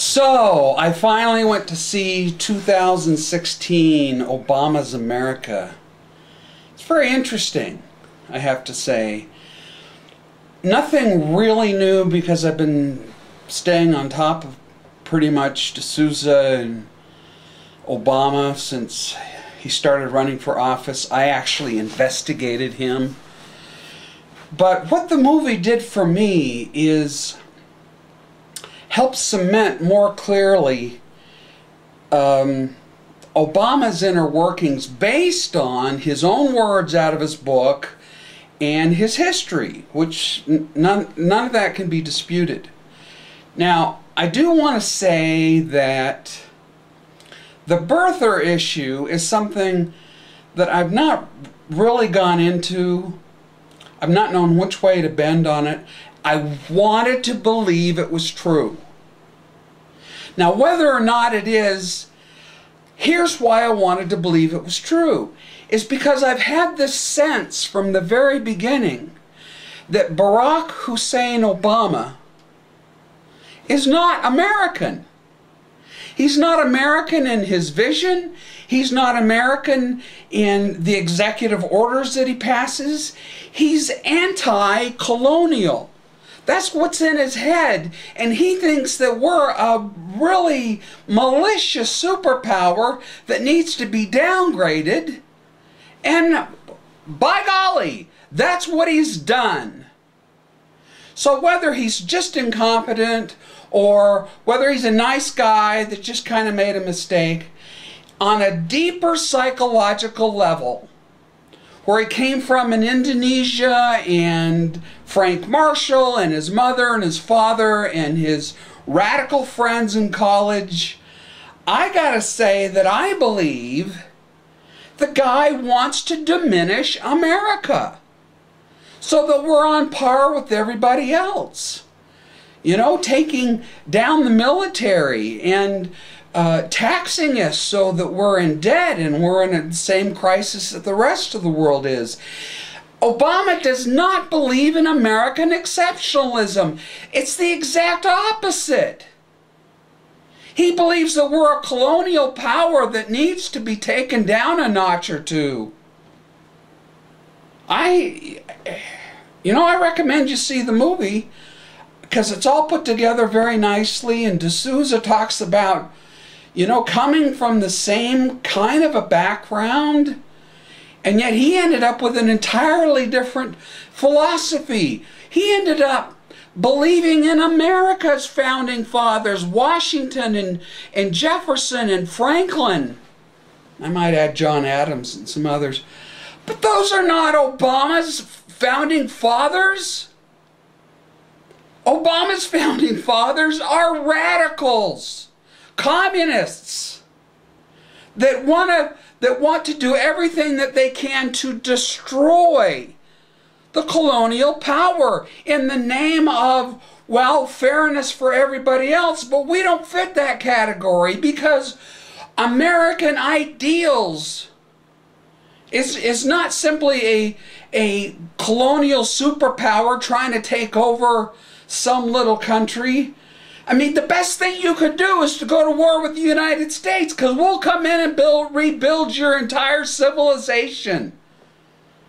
So, I finally went to see 2016 Obama's America. It's very interesting, I have to say. Nothing really new because I've been staying on top of pretty much D'Souza and Obama since he started running for office. I actually investigated him. But what the movie did for me is help cement more clearly Obama's inner workings based on his own words out of his book and his history, which none of that can be disputed. Now, I do want to say that the birther issue is something that I've not really gone into. I've not known which way to bend on it. I wanted to believe it was true. Now, whether or not it is, here's why I wanted to believe it was true. It's because I've had this sense from the very beginning that Barack Hussein Obama is not American. He's not American in his vision. He's not American in the executive orders that he passes. He's anti-colonial. That's what's in his head, and he thinks that we're a really malicious superpower that needs to be downgraded, and by golly, that's what he's done. So whether he's just incompetent or whether he's a nice guy that just kind of made a mistake, on a deeper psychological level, where he came from in Indonesia, and Frank Marshall and his mother and his father and his radical friends in college, I gotta say that I believe the guy wants to diminish America so that we're on par with everybody else. You know, taking down the military and taxing us so that we're in debt and we're in the same crisis that the rest of the world is. Obama does not believe in American exceptionalism. It's the exact opposite. He believes that we're a colonial power that needs to be taken down a notch or two. I recommend you see the movie because it's all put together very nicely, and D'Souza talks about, you know, coming from the same kind of a background, and yet he ended up with an entirely different philosophy. He ended up believing in America's founding fathers, Washington and Jefferson and Franklin. I might add John Adams and some others. But those are not Obama's founding fathers. Obama's founding fathers are radicals, communists that want to do everything that they can to destroy the colonial power in the name of, well, fairness for everybody else. But we don't fit that category because American ideals is not simply a colonial superpower trying to take over some little country. I mean, the best thing you could do is to go to war with the United States, because we'll come in and rebuild your entire civilization.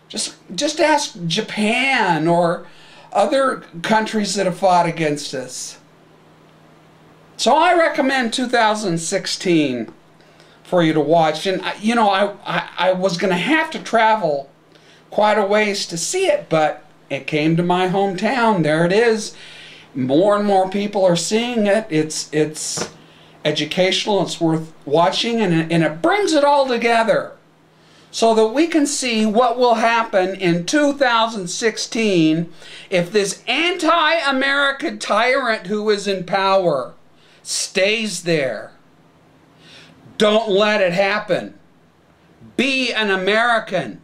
Just ask Japan or other countries that have fought against us. So I recommend 2016 for you to watch. And, you know, I was going to have to travel quite a ways to see it, but it came to my hometown. There it is. More and more people are seeing it. It's educational. It's worth watching, and it brings it all together so that we can see what will happen in 2016 if this anti-American tyrant who is in power stays there. Don't let it happen. Be an American.